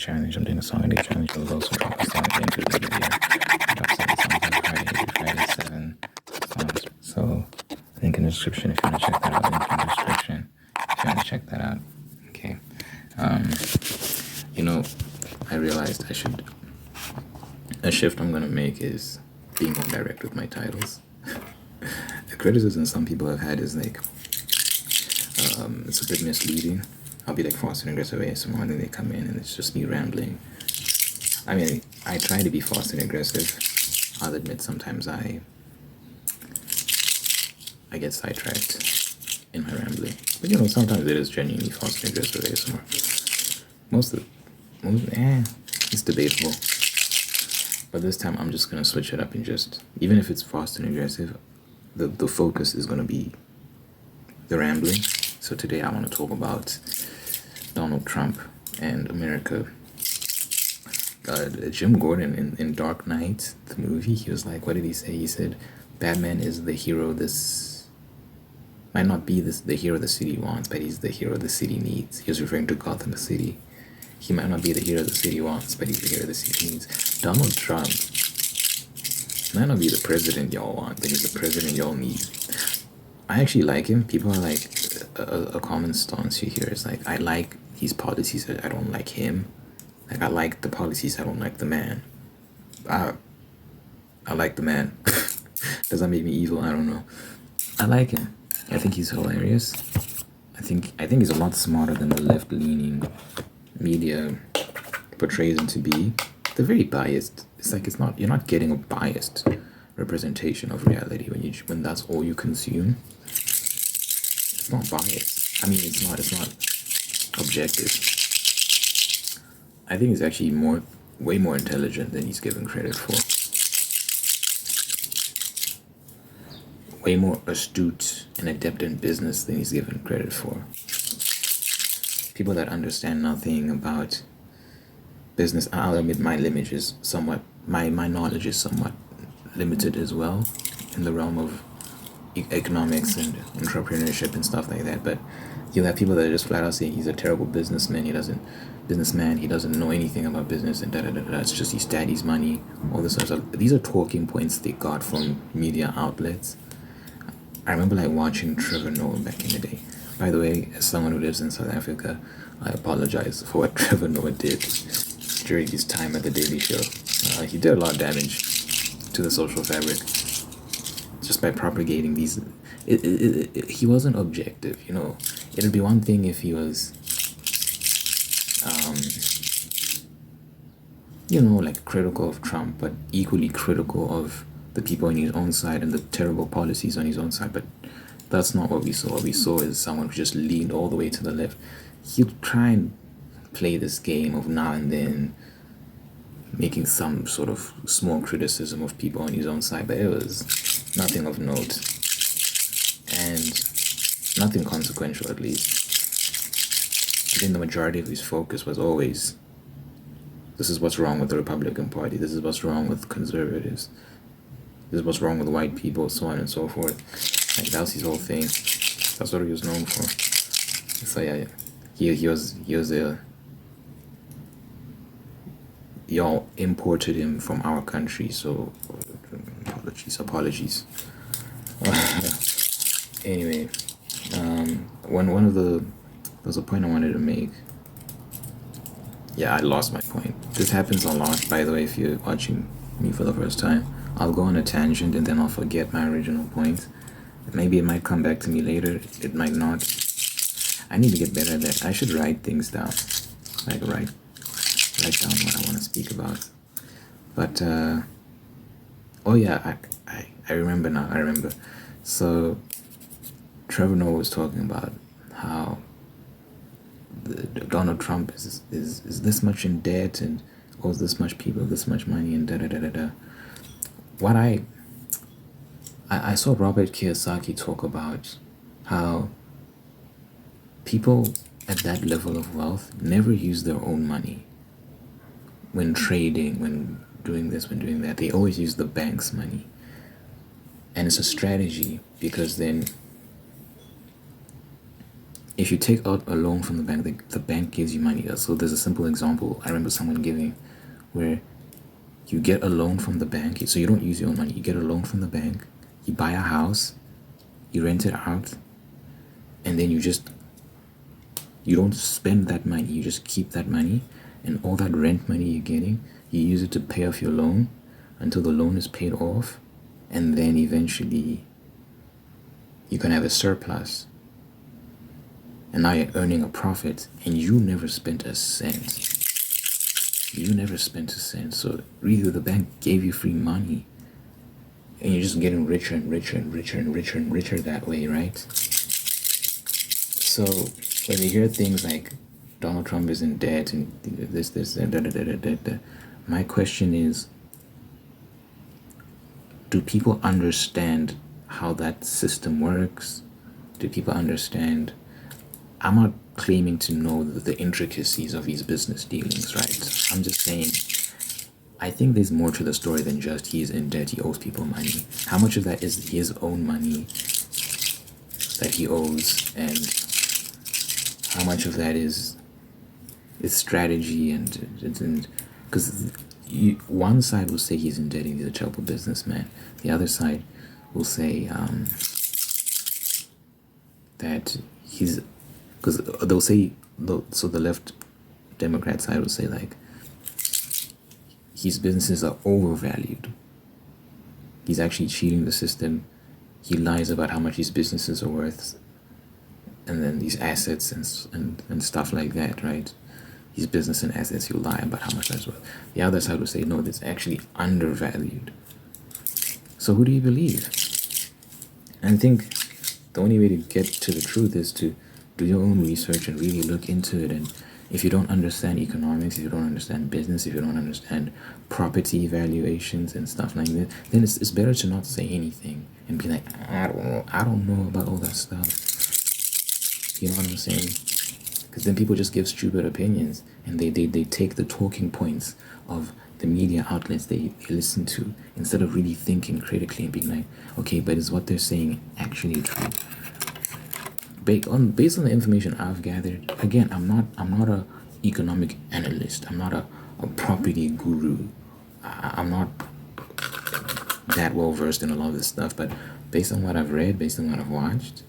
challenge. I'm doing a song a day challenge. I will also drop a song at the end of the video. I drop 7 songs on Friday. Every Friday, 7 songs. So, link in the description if you want to check that out. Link in the description if you want to check that out. Okay. You know, I realized a shift I'm gonna make is being more direct with my titles. The criticism some people have had is like, it's a bit misleading. I'll be like fast and aggressive ASMR, and then they come in and it's just me rambling. I mean, I try to be fast and aggressive. I'll admit sometimes I get sidetracked in my rambling. But you know, sometimes it is genuinely fast and aggressive ASMR. It's debatable. But this time I'm just gonna switch it up and just, even if it's fast and aggressive, the focus is gonna be the rambling. So today I want to talk about Donald Trump and America. Jim Gordon in Dark Knight, the movie, he was like, what did he say? He said, Batman is the hero might not be the hero the city wants, but he's the hero the city needs. He was referring to Gotham City. He might not be the hero the city wants, but he's the hero the city needs. Donald Trump might not be the president y'all want, but he's the president y'all need. I actually like him. People are like, a common stance you hear is like, I like his policies, I don't like him. Like, I like the policies, I don't like the man. I like the man. Does that make me evil? I don't know. I like him. I think he's hilarious. I think he's a lot smarter than the left-leaning media portrays him to be. They're very biased. It's like you're not getting a biased representation of reality when that's all you consume. It's not biased. I mean, it's not objective. I think he's actually way more intelligent than he's given credit for. Way more astute and adept in business than he's given credit for. People that understand nothing about business, I'll admit my knowledge is somewhat limited as well in the realm of economics and entrepreneurship and stuff like that, but you'll have people that are just flat out saying he's a terrible businessman, he doesn't know anything about business, and it's just he studies money, all this sort of stuff. These are talking points they got from media outlets. I remember like watching Trevor Noah back in the day. By the way, as someone who lives in South Africa, I apologize for what Trevor Noah did during his time at the Daily Show. He did a lot of damage to the social fabric just by propagating these. He wasn't objective, you know. It'd be one thing if he was, like critical of Trump, but equally critical of the people on his own side and the terrible policies on his own side. But that's not what we saw. What we saw is someone who just leaned all the way to the left. He'd try and play this game of now and then making some sort of small criticism of people on his own side, but it was nothing of note and nothing consequential, at least. I think the majority of his focus was always, this is what's wrong with the Republican Party, this is what's wrong with conservatives, this is what's wrong with white people, so on and so forth. Like, that was his whole thing. That's what he was known for. So yeah, he was y'all imported him from our country, so apologies. Anyway, there's a point I wanted to make. Yeah, I lost my point. This happens a lot, by the way, if you're watching me for the first time. I'll go on a tangent and then I'll forget my original point. Maybe it might come back to me later, it might not. I need to get better at that. I should write things down. Like write down what I want to speak about. But oh yeah, I remember now. I remember. So Trevor Noah was talking about how Donald Trump is this much in debt and owes this much people this much money and da da da da da. What I saw Robert Kiyosaki talk about how people at that level of wealth never use their own money when trading, when doing this, when doing that. They always use the bank's money. And it's a strategy because then if you take out a loan from the bank, the bank gives you money. So there's a simple example I remember someone giving where you get a loan from the bank, so you don't use your own money. You get a loan from the bank, you buy a house, you rent it out, and then you don't spend that money, you just keep that money, and all that rent money you're getting, you use it to pay off your loan until the loan is paid off, and then eventually you can have a surplus, and now you're earning a profit, and you never spent a cent. You never spent a cent. So really the bank gave you free money, and you're just getting richer and richer and richer and richer and richer that way, right? So when you hear things like Donald Trump is in debt and this, my question is, do people understand how that system works? Do people understand? I'm not claiming to know the intricacies of his business dealings, right? I'm just saying, I think there's more to the story than just he's in debt, he owes people money. How much of that is his own money that he owes, and how much of that is strategy and because one side will say he's in debt and he's a terrible businessman. The other side will say that he's, because they'll say, so the left Democrat side will say like his businesses are overvalued. He's actually cheating the system. He lies about how much his businesses are worth, and then these assets and stuff like that, right? His business and assets, he'll lie about how much that's worth. The other side will say, no, it's actually undervalued. So who do you believe? And I think the only way to get to the truth is to do your own research and really look into it. And if you don't understand economics, if you don't understand business, if you don't understand property valuations and stuff like that, then it's better to not say anything and be like, I don't know about all that stuff. You know what I'm saying? Because then people just give stupid opinions, and they take the talking points of the media outlets they listen to, instead of really thinking critically and being like, okay, but is what they're saying actually true? Based on the information I've gathered, again, I'm not a economic analyst. I'm not a property guru. I'm not that well versed in a lot of this stuff, but based on what I've read, based on what I've watched,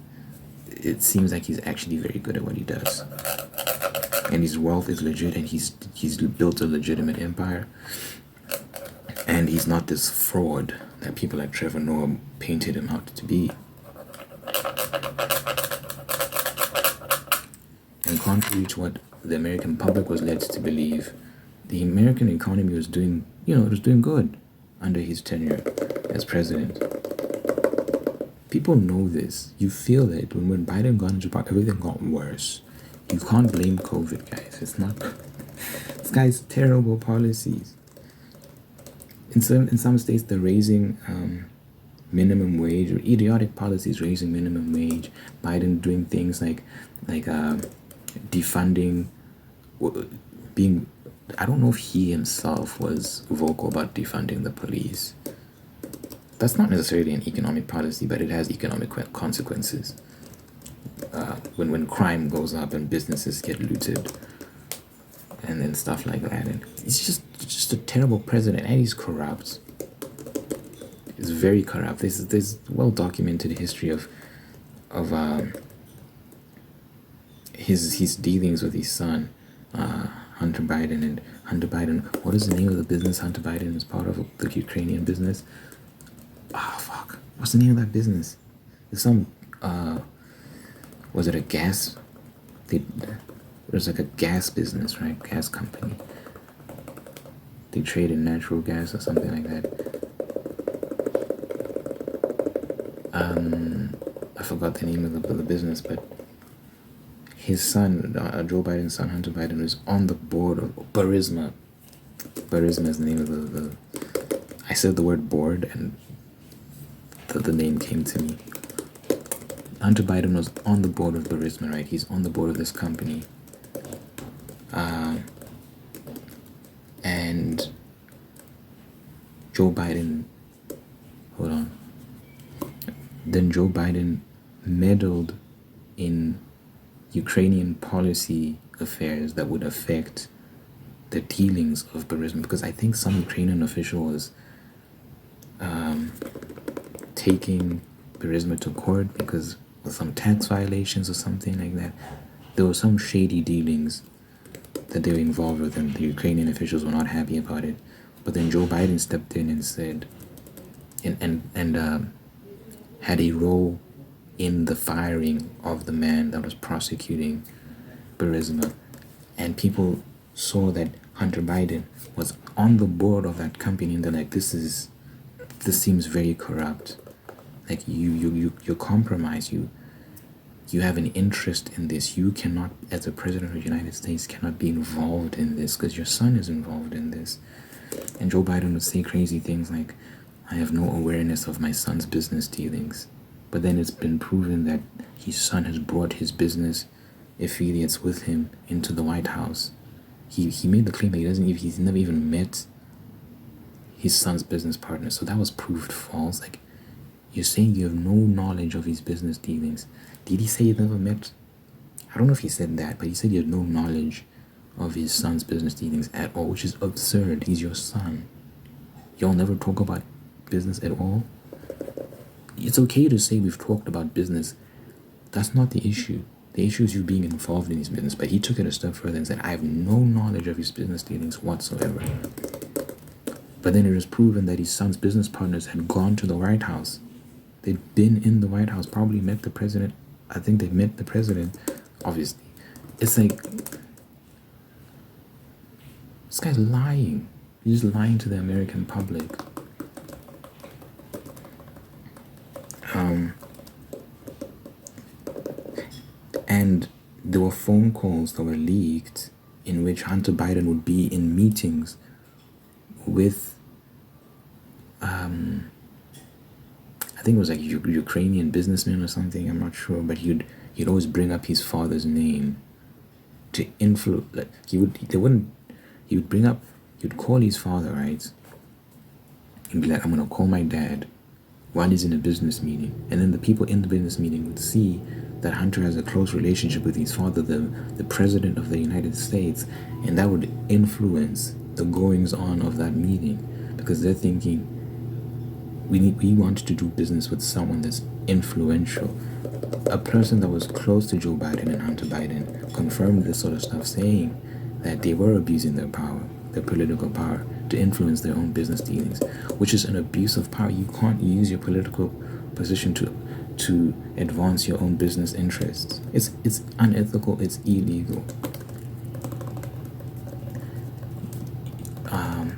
it seems like he's actually very good at what he does, and his wealth is legit, and he's built a legitimate empire, and he's not this fraud that people like Trevor Noah painted him out to be. And contrary to what the American public was led to believe, the American economy was doing, it was doing good under his tenure as president. People know this. You feel it. When Biden got into power, everything got worse. You can't blame COVID, guys. It's not. This guy's terrible policies. In some states, they're raising minimum wage, or idiotic policies raising minimum wage. Biden doing things like defunding, being. I don't know if he himself was vocal about defunding the police. That's not necessarily an economic policy, but it has economic consequences. When crime goes up and businesses get looted, and then stuff like that, and it's just a terrible president, and he's corrupt. He's very corrupt. There's well documented history of his dealings with his son, Hunter Biden, and Hunter Biden. What is the name of the business Hunter Biden is part of? The Ukrainian business. Oh fuck! What's the name of that business? There's some. Was it a gas? There's like a gas business, right? Gas company. They trade in natural gas or something like that. I forgot the name of the business, but his son, Joe Biden's son, Hunter Biden, is on the board of Burisma. Burisma is the name of the. I said the word board, and the name came to me. Hunter Biden was on the board of Burisma, right? He's on the board of this company. And Joe Biden, hold on. Then Joe Biden meddled in Ukrainian policy affairs that would affect the dealings of Burisma, because I think some Ukrainian official was taking Burisma to court because of some tax violations or something like that. There were some shady dealings that they were involved with, and the Ukrainian officials were not happy about it. But then Joe Biden stepped in and said, and had a role in the firing of the man that was prosecuting Burisma, and people saw that Hunter Biden was on the board of that company, and they're like, this seems very corrupt. Like you're compromised. You have an interest in this. You cannot, as a president of the United States, cannot be involved in this because your son is involved in this. And Joe Biden would say crazy things like, I have no awareness of my son's business dealings. But then it's been proven that his son has brought his business affiliates with him into the White House. He made the claim that he's never even met his son's business partner. So that was proved false. Like, you're saying you have no knowledge of his business dealings. Did he say he never met? I don't know if he said that, but he said he had no knowledge of his son's business dealings at all, which is absurd. He's your son. Y'all never talk about business at all? It's okay to say we've talked about business. That's not the issue. The issue is you being involved in his business. But he took it a step further and said, I have no knowledge of his business dealings whatsoever. But then it was proven that his son's business partners had gone to the White House. They'd been in the White House, probably met the president. I think they met the president, obviously. It's like, this guy's lying. He's lying to the American public. And there were phone calls that were leaked in which Hunter Biden would be in meetings with, I think it was like Ukrainian businessmen or something, I'm not sure, but he'd always bring up his father's name to influence, like he would call his father, right? He'd be like, I'm gonna call my dad while he's in a business meeting. And then the people in the business meeting would see that Hunter has a close relationship with his father, the president of the United States, and that would influence the goings on of that meeting, because they're thinking, we want to do business with someone that's influential. A person that was close to Joe Biden and Hunter Biden confirmed this sort of stuff, saying that they were abusing their power, their political power, to influence their own business dealings, which is an abuse of power. You can't use your political position to advance your own business interests. It's unethical, it's illegal.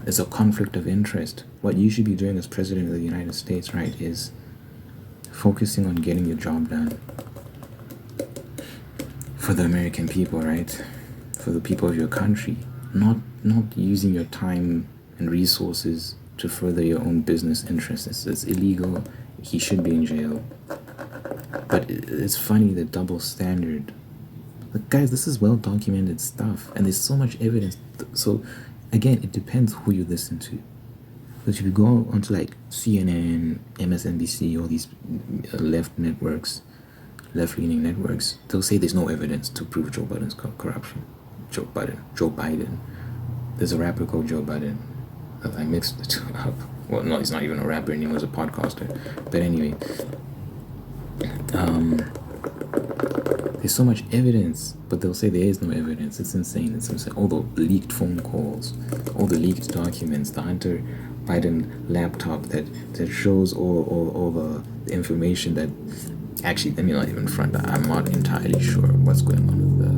It's a conflict of interest. What you should be doing as president of the United States, right, is focusing on getting your job done for the American people, right? For the people of your country. Not using your time and resources to further your own business interests. It's illegal. He should be in jail. But it's funny, the double standard. Like, guys, this is well documented stuff, and there's so much evidence. So again, it depends who you listen to. Because if you go onto like CNN, MSNBC, all these left-leaning networks, they'll say there's no evidence to prove Joe Biden's corruption. Joe Biden. There's a rapper called Joe Biden. I mixed the two up. Well, no, he's not even a rapper anymore, he's a podcaster. But anyway, there's so much evidence, but they'll say there is no evidence. It's insane. It's insane. All the leaked phone calls, all the leaked documents, the Hunter Biden laptop that shows all the information that, actually, let me not even front. I'm not entirely sure what's going on with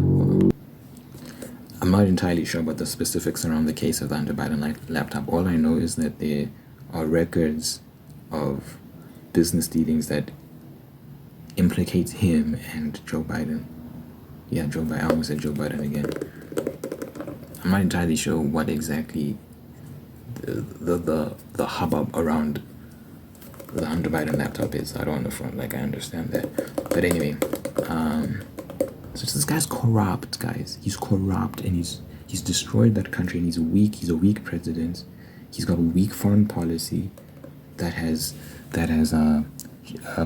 I'm not entirely sure about the specifics around the case of the Hunter Biden laptop. All I know is that there are records of business dealings that implicate him and Joe Biden. Yeah, Joe Biden. I almost said Joe Biden again. I'm not entirely sure what exactly the hubbub around the Hunter Biden laptop is. I don't want to front like I understand that. But anyway, so this guy's corrupt, guys. He's corrupt, and he's destroyed that country, and he's weak. He's a weak president. He's got a weak foreign policy that has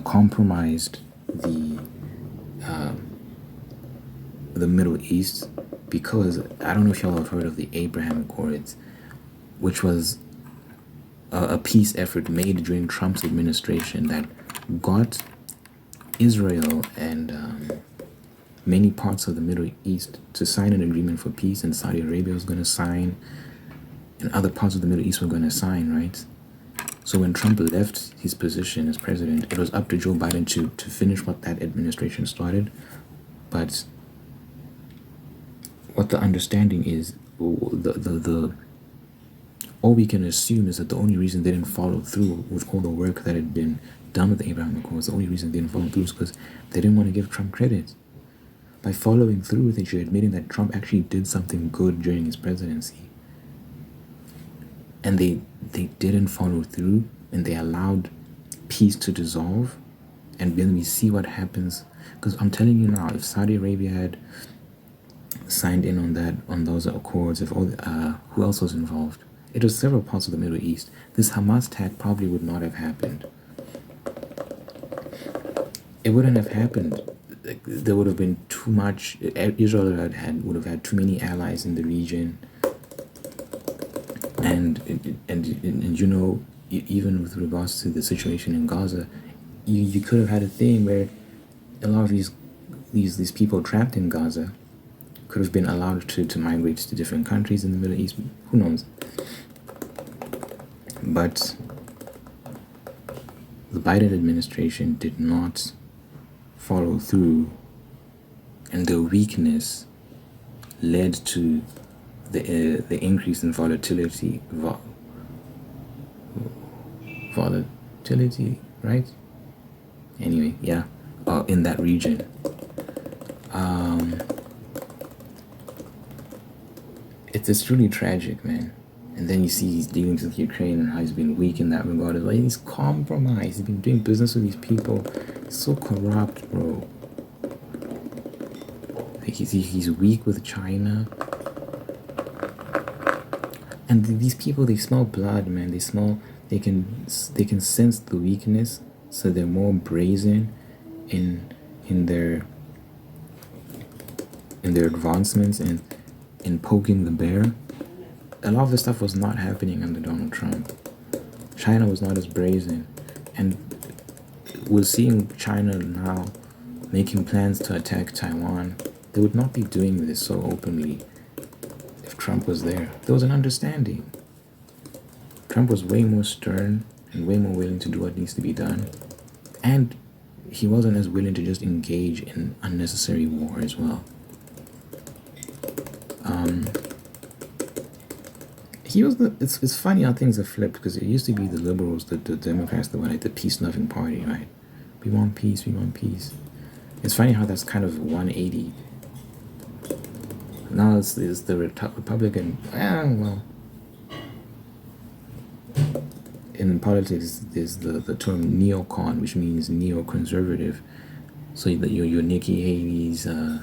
compromised the Middle East, because I don't know if y'all have heard of the Abraham Accords, which was a peace effort made during Trump's administration that got Israel and many parts of the Middle East to sign an agreement for peace, and Saudi Arabia was going to sign, and other parts of the Middle East were going to sign, right? So when Trump left his position as president, it was up to Joe Biden to finish what that administration started. But what the understanding is, all we can assume is that the only reason they didn't follow through with all the work that had been done with the Abraham Accords, the only reason they didn't follow through is because they didn't want to give Trump credit. By following through with it, you're admitting that Trump actually did something good during his presidency. And they didn't follow through, and they allowed peace to dissolve. And then we see what happens. Because I'm telling you now, if Saudi Arabia had signed in on those accords, if all who else was involved? It was several parts of the Middle East. This Hamas attack probably would not have happened. It wouldn't have happened. Like, there would have been too much. Israel would have had too many allies in the region. And you know, even with regards to the situation in Gaza, you could have had a thing where a lot of these people trapped in Gaza could have been allowed to migrate to different countries in the Middle East. Who knows? But the Biden administration did not follow through, and the weakness led to the increase in volatility, right? Anyway, yeah, in that region. It's truly tragic, man. And then you see his dealings with Ukraine and how he's been weak in that regard. Like, he's compromised. He's been doing business with these people. He's so corrupt, bro. Like, he's weak with China. And these people, they smell blood, man. They can sense the weakness, so they're more brazen in their advancements and in poking the bear. A lot of this stuff was not happening under Donald Trump. China was not as brazen, and we're seeing China now making plans to attack Taiwan. They would not be doing this so openly if Trump was there. There was an understanding. Trump was way more stern and way more willing to do what needs to be done, and he wasn't as willing to just engage in unnecessary war as well. It's funny how things have flipped, because it used to be the liberals, the Democrats, that were like the peace-loving party, right? We want peace, we want peace. It's funny how that's kind of 180. Now it's the Republican, well, in politics there's the term neocon, which means neoconservative. So your Nikki Haley's, to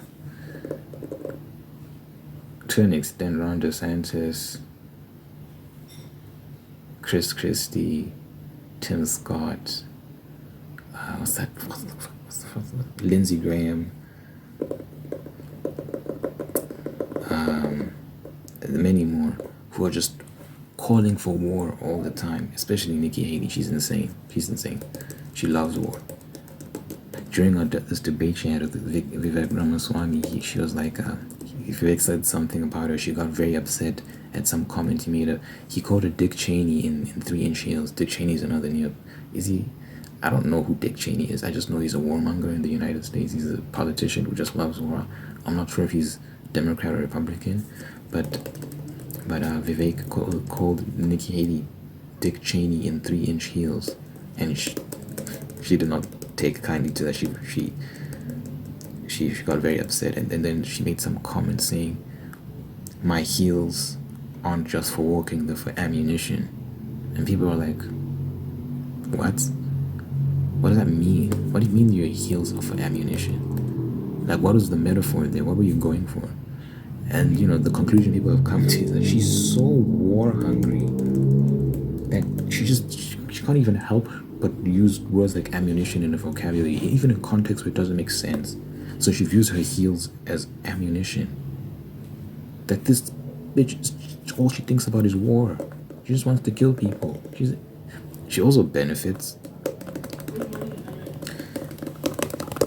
an extent Ron DeSantis, Chris Christie, Tim Scott, Lindsey Graham, many more, who are just calling for war all the time, especially Nikki Haley. She's insane. She loves war. During this debate she had with Vivek Ramaswamy, she was like, Vivek said something about her. She got very upset at some comment he made. He called her Dick Cheney in 3-inch heels. Dick Cheney's another is he? I don't know who Dick Cheney is. I just know he's a warmonger in the United States. He's a politician who just loves war. I'm not sure if he's Democrat or Republican, but Vivek called Nikki Haley Dick Cheney in 3-inch heels, and she did not take kindly to that. She got very upset, and then she made some comment saying, "My heels aren't just for walking, they're for ammunition." And people are like, what? What does that mean? What do you mean your heels are for ammunition? Like, what was the metaphor there? What were you going for? And, the conclusion people have come to is that she's so war hungry that she can't even help but use words like ammunition in a vocabulary, even in context where it doesn't make sense. So she views her heels as ammunition. That this bitch, all she thinks about is war. She just wants to kill people. She also benefits.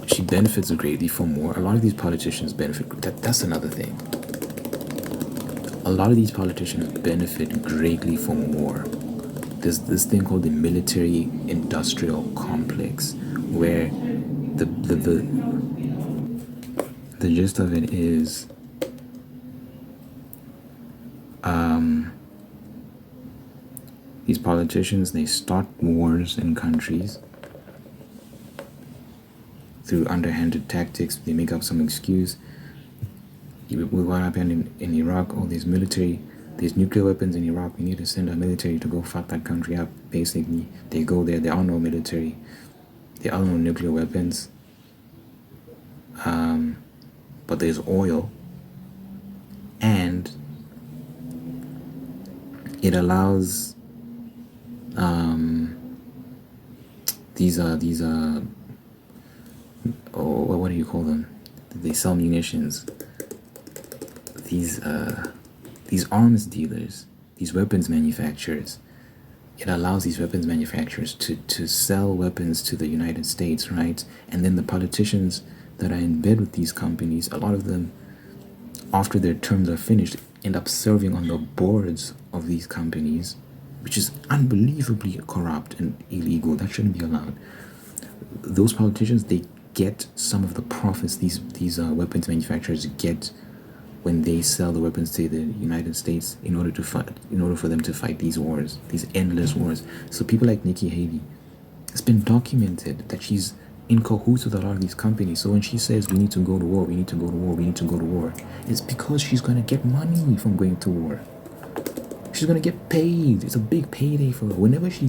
She benefits greatly from war. A lot of these politicians benefit. That's another thing. A lot of these politicians benefit greatly from war. There's this thing called the military-industrial complex, where the gist of it is these politicians, they start wars in countries through underhanded tactics. They make up some excuse. With what happened in Iraq, all these nuclear weapons in Iraq, we need to send our military to go fuck that country up. Basically, they go there, there are no military, there are no nuclear weapons, but there's oil, and it allows what do you call them? They sell munitions. These arms dealers, these weapons manufacturers, it allows these weapons manufacturers to sell weapons to the United States, right? And then the politicians that are in bed with these companies, a lot of them, after their terms are finished, end up serving on the boards of these companies, which is unbelievably corrupt and illegal. That shouldn't be allowed. Those politicians, they get some of the profits these weapons manufacturers get when they sell the weapons to the United States in order for them to fight these wars, these endless wars. So people like Nikki Haley, it's been documented that she's in cahoots with a lot of these companies. So when she says we need to go to war, we need to go to war, we need to go to war, it's because she's going to get money from going to war. She's going to get paid. It's a big payday for her. Whenever she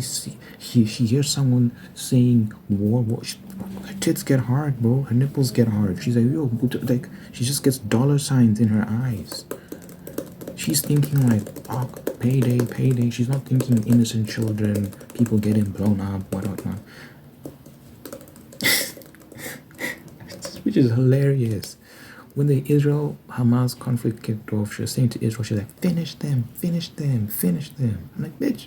hears someone saying war, her tits get hard, bro. Her nipples get hard. She's like, yo, like, she just gets dollar signs in her eyes. She's thinking like, oh, payday, payday. She's not thinking innocent children, people getting blown up, whatnot. Which is hilarious. When the Israel-Hamas conflict kicked off, she was saying to Israel, she's like, finish them, finish them, finish them. I'm like, bitch,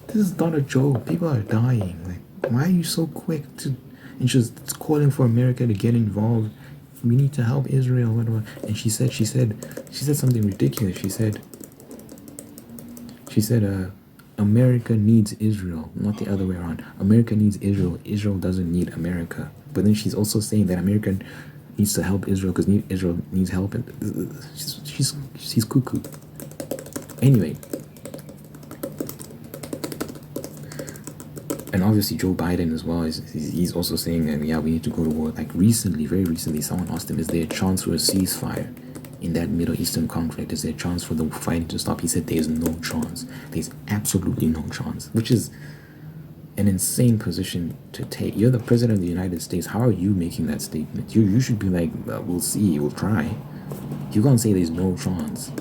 this is not a joke. People are dying. Like, why are you so quick to... And she was calling for America to get involved. We need to help Israel, whatever. And she said something ridiculous. She said, America needs Israel, not the other way around. America needs Israel. Israel doesn't need America. But then she's also saying that America needs to help Israel because Israel needs help. And she's cuckoo. Anyway. And obviously Joe Biden as well, he's also saying that, yeah, we need to go to war. Like recently, very recently, someone asked him, is there a chance for a ceasefire in that Middle Eastern conflict? Is there a chance for the fighting to stop? He said there's no chance. There's absolutely no chance, which is an insane position to take. You're the president of the United States. How are you making that statement? You should be like, we'll see, we'll try. You can't say there's no chance.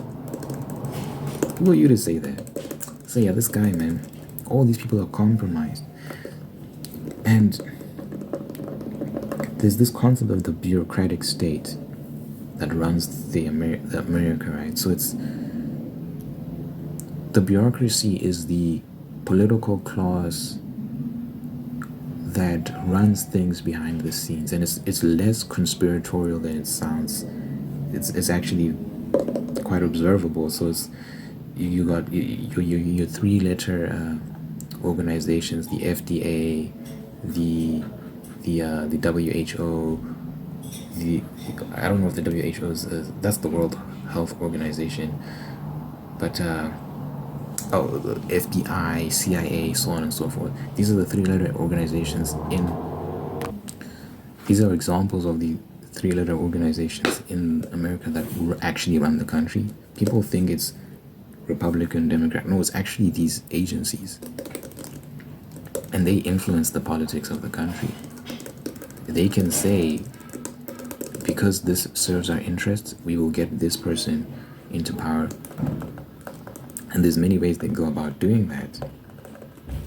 Who are you to say that? So yeah, this guy, man, all these people are compromised. And there's this concept of the bureaucratic state that runs the America, right? So it's the bureaucracy is the political class that runs things behind the scenes, and it's less conspiratorial than it sounds. It's actually quite observable. So it's you got your three-letter organizations, the FDA, the WHO, I don't know if the WHO is that's the World Health Organization, but the FBI, CIA, so on and so forth. These are the three-letter organizations these are examples of the three-letter organizations in America that actually run the country. People think it's Republican, Democrat. No, it's actually these agencies. And they influence the politics of the country. They can say, because this serves our interests, we will get this person into power. And there's many ways they go about doing that.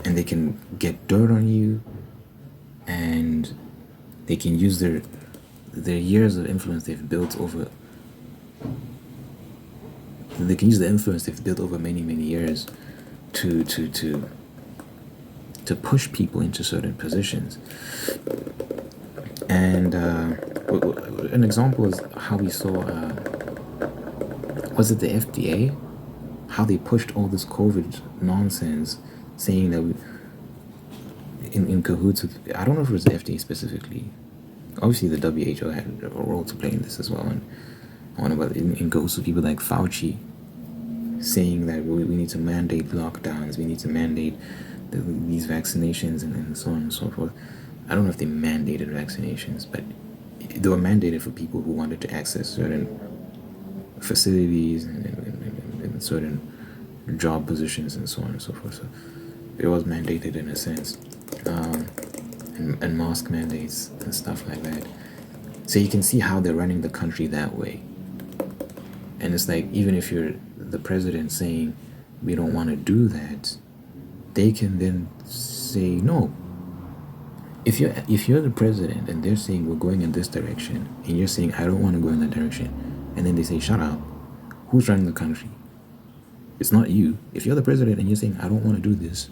And they can get dirt on you, and they can use their years of influence they've built over. They can use the influence they've built over many years to push people into certain positions. And an example is how we saw, was it the FDA? How they pushed all this COVID nonsense, saying that in cahoots with, I don't know if it was the FDA specifically. Obviously, the WHO had a role to play in this as well. And I wonder about in cahoots with people like Fauci, saying that we need to mandate lockdowns, we need to mandate these vaccinations, and so on and so forth. I don't know if they mandated vaccinations, but they were mandated for people who wanted to access certain facilities and certain job positions and so on and so forth. So it was mandated in a sense, and mask mandates and stuff like that. So you can see how they're running the country that way. And it's like, even if you're the president saying we don't want to do that, they can then say no. If you're the president and they're saying we're going in this direction, and you're saying I don't want to go in that direction, and then they say shut up, who's running the country? It's not you. If you're the president and you're saying I don't want to do this,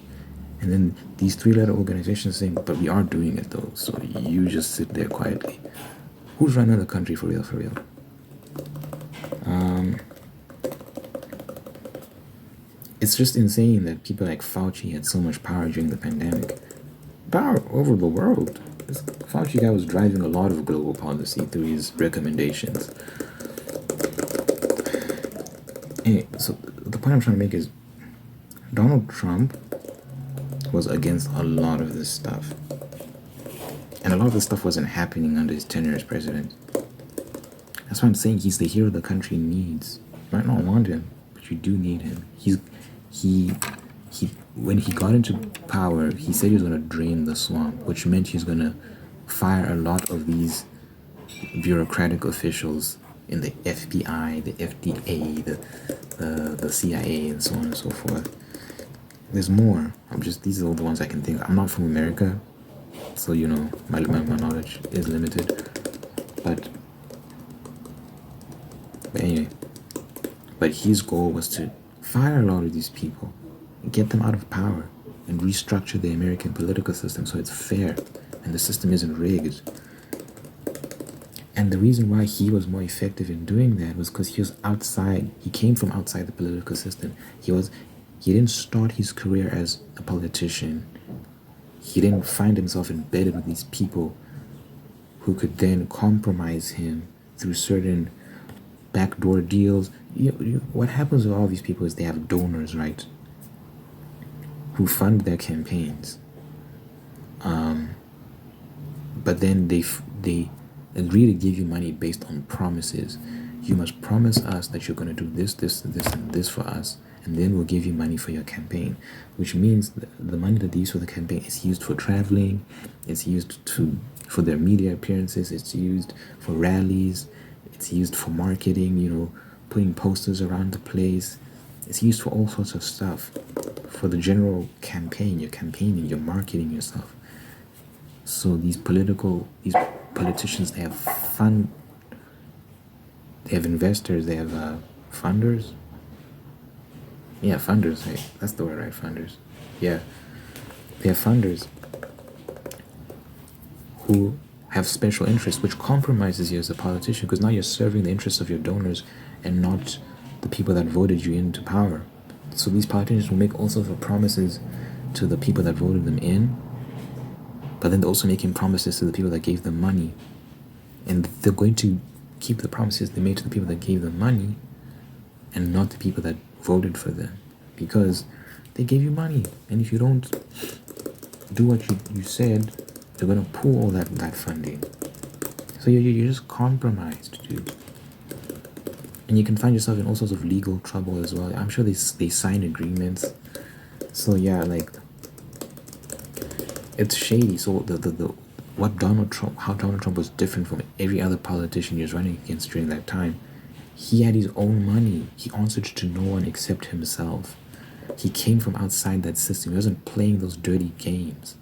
and then these three-letter organizations saying but we are doing it though, so you just sit there quietly, who's running the country for real? It's just insane that people like Fauci had so much power during the pandemic. Power over the world. This Fauci guy was driving a lot of global policy through his recommendations. Anyway, so the point I'm trying to make is Donald Trump was against a lot of this stuff. And a lot of this stuff wasn't happening under his tenure as president. That's why I'm saying he's the hero the country needs. You might not want him, but you do need him. He when he got into power, he said he was going to drain the swamp, which meant he's going to fire a lot of these bureaucratic officials in the FBI, the FDA, the CIA, and so on and so forth. There's more. These are all the ones I can think of. I'm not from America, so my knowledge is limited. But anyway, his goal was to fire a lot of these people, get them out of power, and restructure the American political system so it's fair and the system isn't rigged. And the reason why he was more effective in doing that was because he was outside. He came from outside the political system. He didn't start his career as a politician. He didn't find himself embedded with these people who could then compromise him through certain backdoor deals. What happens with all these people is they have donors, right, who fund their campaigns. But then they agree to give you money based on promises. You must promise us that you're going to do this, and this for us, and then we'll give you money for your campaign. Which means the money that they use for the campaign is used for traveling, it's used for their media appearances, it's used for rallies, it's used for marketing, putting posters around the place. It's used for all sorts of stuff. For the general campaign, you're campaigning, you're marketing yourself. So these politicians, they have they have investors, they have funders. Yeah, funders, hey, that's the word, right? Funders. Yeah. They have funders who have special interests, which compromises you as a politician, because now you're serving the interests of your donors and not the people that voted you into power. So these politicians will make all sorts of promises to the people that voted them in, but then they're also making promises to the people that gave them money. And they're going to keep the promises they made to the people that gave them money and not the people that voted for them, because they gave you money. And if you don't do what you said, they're going to pull all that funding. So you're just compromised, dude. And you can find yourself in all sorts of legal trouble as well. I'm sure they sign agreements. So yeah, it's shady. So how Donald Trump was different from every other politician he was running against during that time. He had his own money. He answered to no one except himself. He came from outside that system. He wasn't playing those dirty games.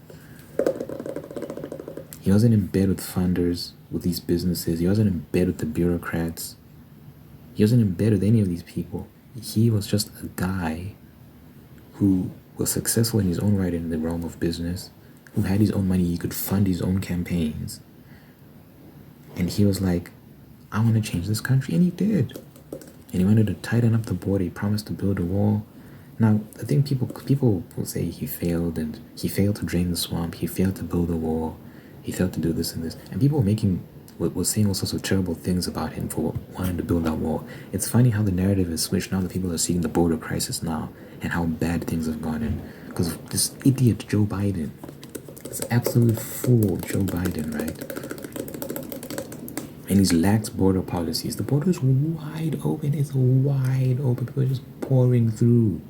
He wasn't in bed with funders. with these businesses. He wasn't in bed with the bureaucrats. He wasn't in bed with any of these people. He was just a guy who was successful in his own right in the realm of business, who had his own money. He could fund his own campaigns. And he was like, I want to change this country. And he did. And he wanted to tighten up the border. He promised to build a wall. Now, I think people will say he failed, and he failed to drain the swamp. He failed to build a wall. He failed to do this and this. And people were saying all sorts of terrible things about him for wanting to build that wall. It's funny how the narrative has switched now that people are seeing the border crisis now and how bad things have gotten because of this idiot Joe Biden. This absolute fool Joe Biden, right? And these lax border policies. The border is wide open. It's wide open. People are just pouring through.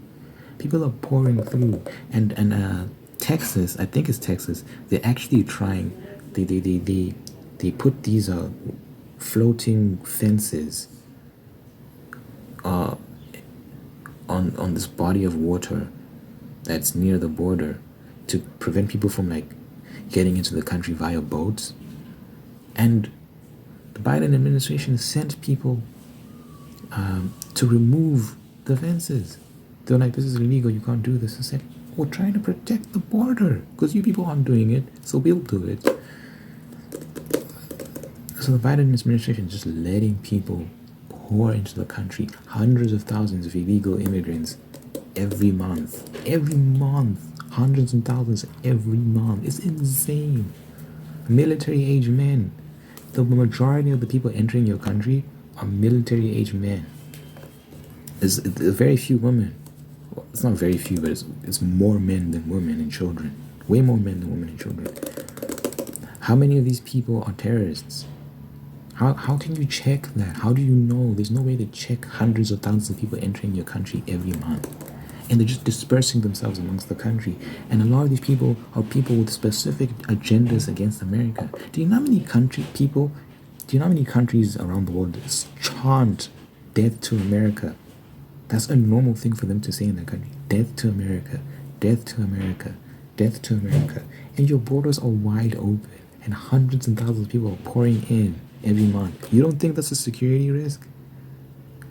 People are pouring through. And Texas, I think it's Texas, they're actually trying. They put these floating fences on this body of water that's near the border to prevent people from like getting into the country via boats. And the Biden administration sent people to remove the fences. They're like, this is illegal, you can't do this. I said, we're trying to protect the border because you people aren't doing it, so we'll do it. So the Biden administration is just letting people pour into the country, hundreds of thousands of illegal immigrants every month. Every month. Hundreds and thousands every month. It's insane. Military-age men. The majority of the people entering your country are military-age men. There's very few women. Well, it's not very few, but it's more men than women and children. Way more men than women and children. How many of these people are terrorists? How can you check that? How do you know? There's no way to check hundreds of thousands of people entering your country every month. And they're just dispersing themselves amongst the country. And a lot of these people are people with specific agendas against America. Do you know how many countries around the world chant death to America? That's a normal thing for them to say in their country. Death to America, death to America, death to America. And your borders are wide open and hundreds and thousands of people are pouring in every month. You don't think that's a security risk?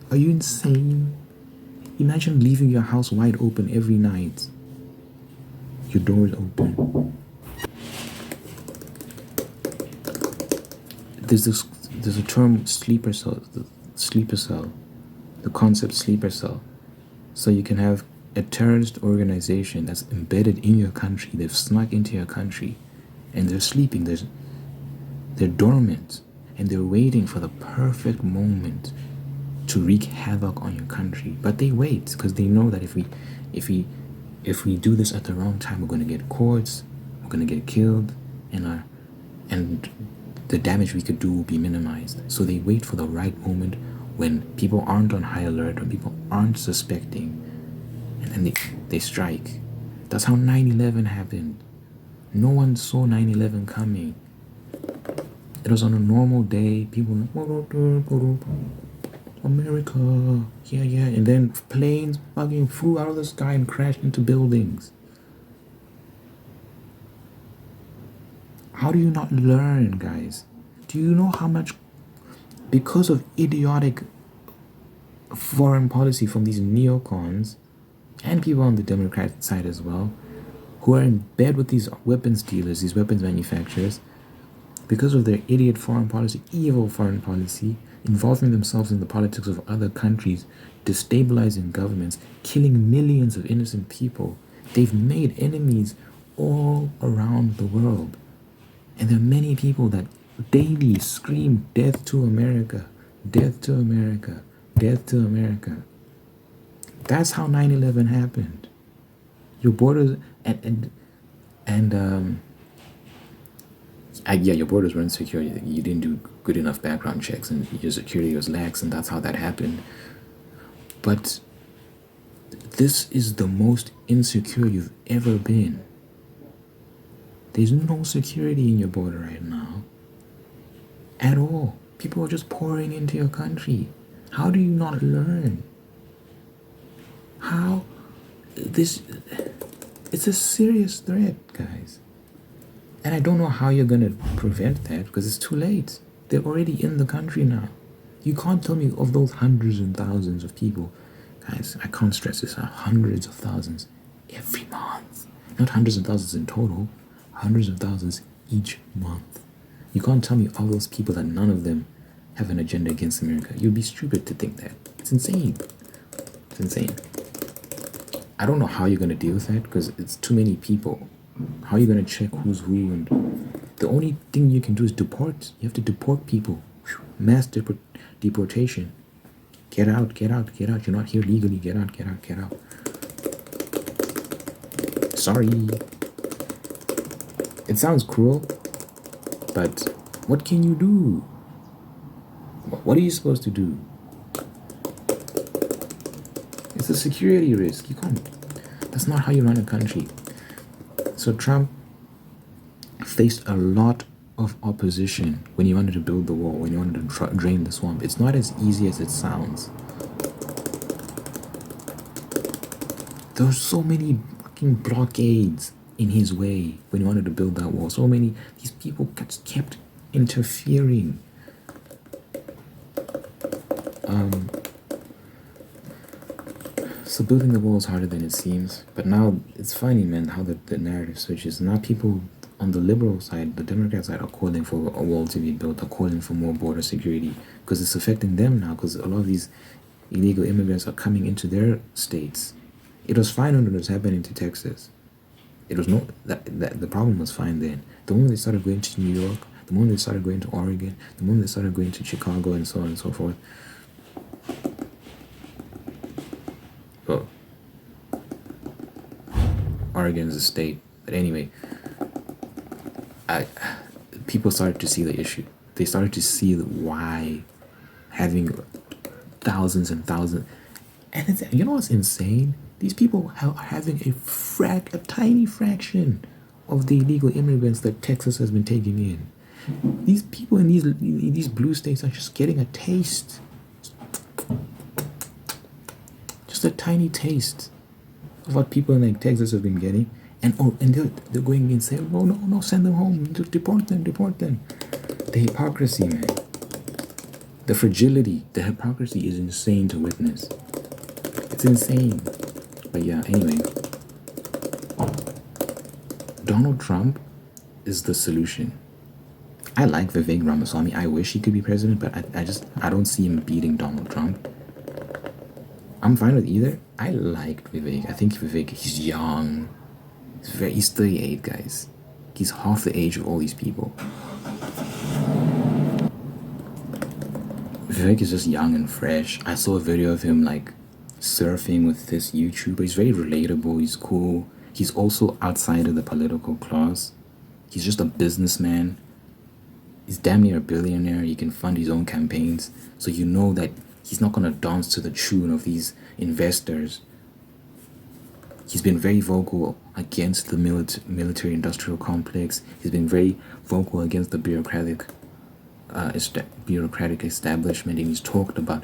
Are you insane? Imagine leaving your house wide open every night. Your door is open. There's a term, sleeper cell. The concept sleeper cell. So you can have a terrorist organization that's embedded in your country. They've snuck into your country, and they're sleeping. They're dormant, and they're waiting for the perfect moment to wreak havoc on your country. But they wait because they know that if we do this at the wrong time, we're going to get courts, we're going to get killed, and the damage we could do will be minimized. So they wait for the right moment when people aren't on high alert, when people aren't suspecting, and then they strike. That's how 9/11 happened. No one saw 9/11 coming. It was on a normal day. People were like, America, yeah, and then planes fucking flew out of the sky and crashed into buildings. How do you not learn, guys? Do you know how much, because of idiotic foreign policy from these neocons and people on the Democrat side as well, who are in bed with these weapons dealers, these weapons manufacturers, because of their idiot foreign policy, evil foreign policy, involving themselves in the politics of other countries, destabilizing governments, killing millions of innocent people. They've made enemies all around the world. And there are many people that daily scream death to America, death to America, death to America. That's how 9/11 happened. Your borders your borders were insecure. You didn't do good enough background checks, and your security was lax, and that's how that happened. But this is the most insecure you've ever been. There's no security in your border right now. At all. People are just pouring into your country. How do you not learn? It's a serious threat, guys. And I don't know how you're gonna prevent that because it's too late. They're already in the country now. You can't tell me of those hundreds and thousands of people. Guys, I can't stress this out. Hundreds of thousands every month. Not hundreds of thousands in total, hundreds of thousands each month. You can't tell me all those people that none of them have an agenda against America. You'd be stupid to think that. It's insane. It's insane. I don't know how you're going to deal with that because it's too many people. How are you going to check who's who? And the only thing you can do is deport. You have to deport people. Mass deportation. Get out, get out, get out. You're not here legally. Get out, get out, get out. Sorry. It sounds cruel, but what can you do? What are you supposed to do? It's a security risk. You can't. That's not how you run a country. So Trump faced a lot of opposition when he wanted to build the wall, when he wanted to drain the swamp. It's not as easy as it sounds. There's so many fucking blockades in his way when he wanted to build that wall. So many, these people kept interfering. So building the wall is harder than it seems. But now it's funny, man, how the narrative switches. Now people on the liberal side, the Democrat side, are calling for a wall to be built, are calling for more border security because it's affecting them now because a lot of these illegal immigrants are coming into their states. It was fine when it was happening to Texas. It was no, the problem was fine then. The moment they started going to New York, the moment they started going to Oregon, the moment they started going to Chicago and so on and so forth, well, Oregon's a state, but anyway, people started to see the issue. They started to see why having thousands and thousands, and it's, you know what's insane? These people are having a tiny fraction of the illegal immigrants that Texas has been taking in. These people in these blue states are just getting a taste. Just a tiny taste of what people in like Texas have been getting. And they're going and saying, oh no, send them home, just deport them. The hypocrisy, man. The fragility, the hypocrisy is insane to witness. It's insane. But yeah, anyway. Donald Trump is the solution. I like Vivek Ramaswamy. I wish he could be president, but I don't see him beating Donald Trump. I'm fine with either. I liked Vivek. I think Vivek, he's young. He's 38, guys. He's half the age of all these people. Vivek is just young and fresh. I saw a video of him like surfing with this YouTuber. He's very relatable. He's cool. He's also outside of the political class. He's just a businessman. He's damn near a billionaire. He can fund his own campaigns. So you know that he's not going to dance to the tune of these investors. He's been very vocal against the military-industrial complex. He's been very vocal against the bureaucratic establishment, and he's talked about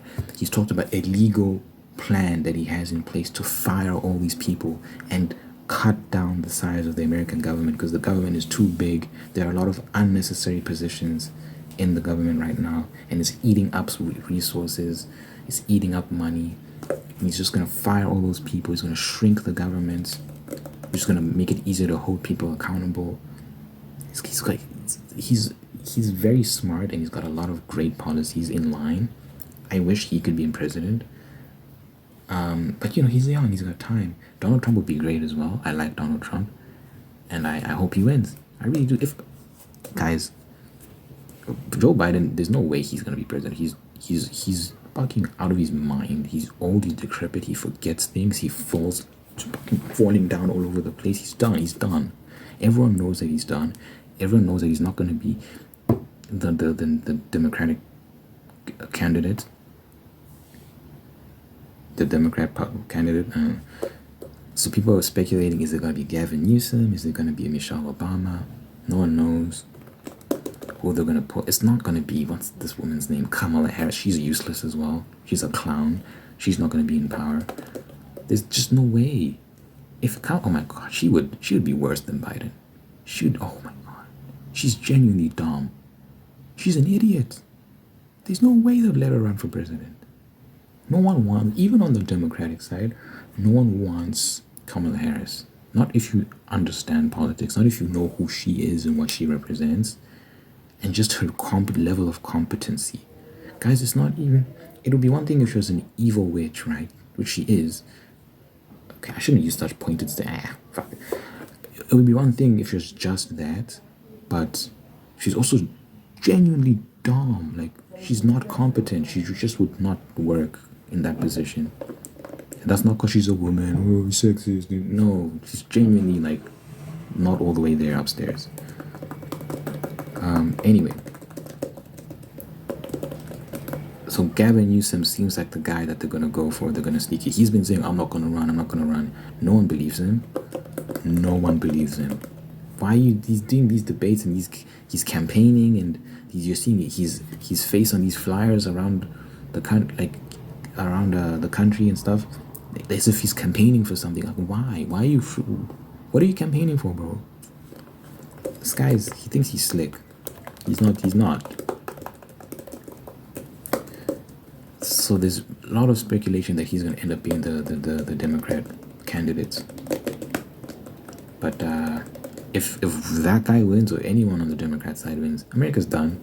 a legal plan that he has in place to fire all these people and cut down the size of the American government because the government is too big. There are a lot of unnecessary positions in the government right now, and it's eating up resources. It's eating up money. And he's just going to fire all those people. He's going to shrink the government. He's going to make it easier to hold people accountable. He's very smart, and he's got a lot of great policies in line. I wish he could be president. But you know, he's young, he's got time. Donald Trump would be great as well. I like Donald Trump, and I hope he wins. I really do. If guys, Joe Biden, there's no way he's gonna be president. He's fucking out of his mind. He's old, he's decrepit, he forgets things, he falls, fucking falling down all over the place. He's done. Everyone knows that he's done. Everyone knows that he's not gonna be the Democratic candidate. The Democrat candidate. So people are speculating, is it going to be Gavin Newsom? Is it going to be Michelle Obama? No one knows who they're going to put. It's not going to be, what's this woman's name? Kamala Harris. She's useless as well. She's a clown. She's not going to be in power. There's just no way. Oh my God, she would be worse than Biden. Oh my God. She's genuinely dumb. She's an idiot. There's no way they'd let her run for president. No one wants, even on the Democratic side, no one wants Kamala Harris. Not if you understand politics, not if you know who she is and what she represents, and just her level of competency. Guys, it's not even, it would be one thing if she was an evil witch, right? Which she is. Okay, I shouldn't use such pointed fuck. It would be one thing if she was just that, but she's also genuinely dumb. Like, she's not competent. She just would not work in that position. And that's not because she's a woman or sexist. No, she's genuinely like not all the way there upstairs. Anyway, so Gavin Newsom seems like the guy that they're gonna go for. They're gonna sneak it. He's been saying, "I'm not gonna run. I'm not gonna run." No one believes him. No one believes him. Why are you? He's doing these debates and he's campaigning and you're seeing it. His face on these flyers around the country, like around the country and stuff. As if he's campaigning for something. Like, why? Why are you? What are you campaigning for, bro? This guy's, he thinks he's slick. He's not. He's not. So there's a lot of speculation that he's going to end up being the Democrat candidate. But if that guy wins or anyone on the Democrat side wins, America's done.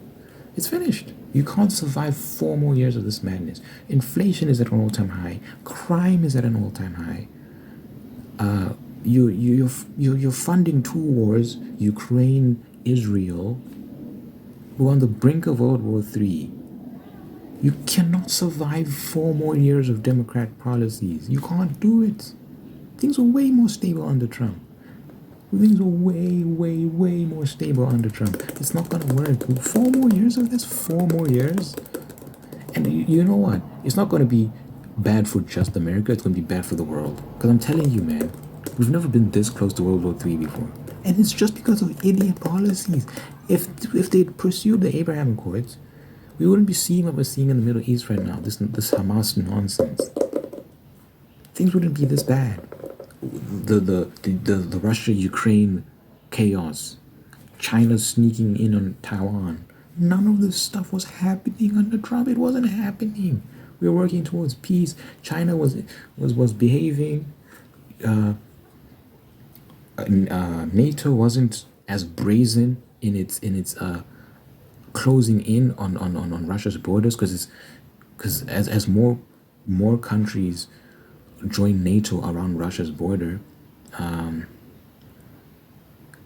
It's finished. You can't survive 4 more years of this madness. Inflation is at an all-time high. Crime is at an all-time high. You're funding 2 wars, Ukraine, Israel. We're on the brink of World War III. You cannot survive 4 more years of Democrat policies. You can't do it. Things are way more stable under Trump. Things are way, way, way more stable under Trump. It's not gonna work. 4 more years of this? 4 more years? And you know what? It's not gonna be bad for just America. It's gonna be bad for the world. Because I'm telling you, man, we've never been this close to World War III before. And it's just because of idiot policies. If they'd pursued the Abraham Accords, we wouldn't be seeing what we're seeing in the Middle East right now. This Hamas nonsense. Things wouldn't be this bad. The Russia-Ukraine chaos, China sneaking in on Taiwan. None of this stuff was happening under Trump. It wasn't happening. We were working towards peace. China was behaving. NATO wasn't as brazen in its closing in on Russia's borders because as more countries join NATO around Russia's border,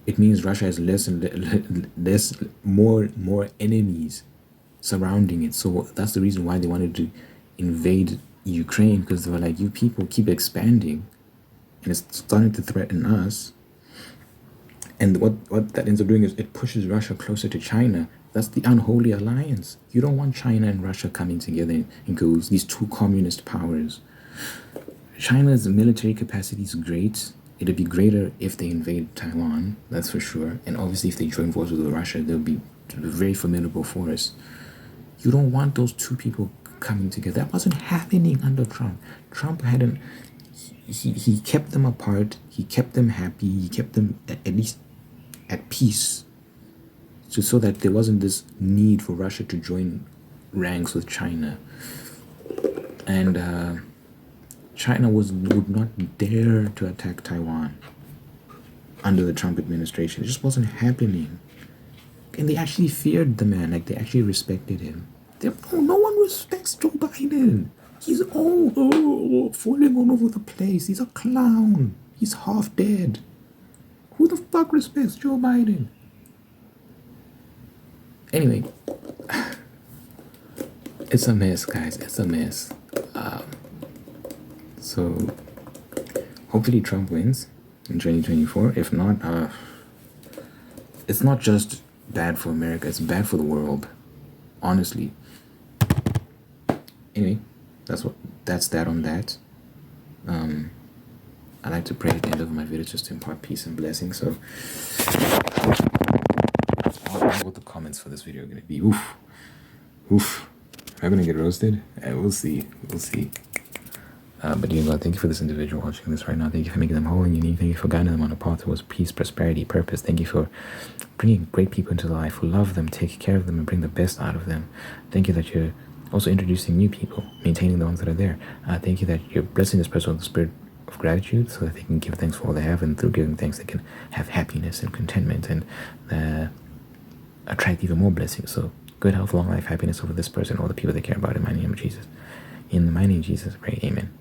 it means Russia has more enemies surrounding it. So that's the reason why they wanted to invade Ukraine, because they were like, you people keep expanding and it's starting to threaten us. And what that ends up doing is it pushes Russia closer to China. That's the unholy alliance. You don't want China and Russia coming together and goes these 2 communist powers. China's military capacity is great. It'd be greater if they invade Taiwan, that's for sure. And obviously if they join forces with Russia, they'll be a very formidable force. You don't want those 2 people coming together. That wasn't happening under Trump. Trump hadn't, he kept them apart. He kept them happy. He kept them at least at peace. So that there wasn't this need for Russia to join ranks with China. And China would not dare to attack Taiwan under the Trump administration. It just wasn't happening. And they actually feared the man, like they actually respected him. No one respects Joe Biden. He's falling all over the place. He's a clown. He's half dead. Who the fuck respects Joe Biden? Anyway, it's a mess, guys. It's a mess. So hopefully Trump wins in 2024. If not, it's not just bad for America, it's bad for the world, honestly. Anyway, that's that on that. I like to pray at the end of my video just to impart peace and blessings. So I don't know what the comments for this video are gonna be. Oof. Am I gonna get roasted? We'll see. But dear God, thank you for this individual watching this right now. Thank you for making them whole and unique. Thank you for guiding them on a path towards peace, prosperity, purpose. Thank you for bringing great people into life who love them, take care of them, and bring the best out of them. Thank you that you're also introducing new people, maintaining the ones that are there. Thank you that you're blessing this person with the spirit of gratitude so that they can give thanks for all they have, and through giving thanks they can have happiness and contentment and attract even more blessings. So good health, long life, happiness over this person, all the people they care about, in my name of Jesus. In the mighty name of Jesus, I pray. Amen.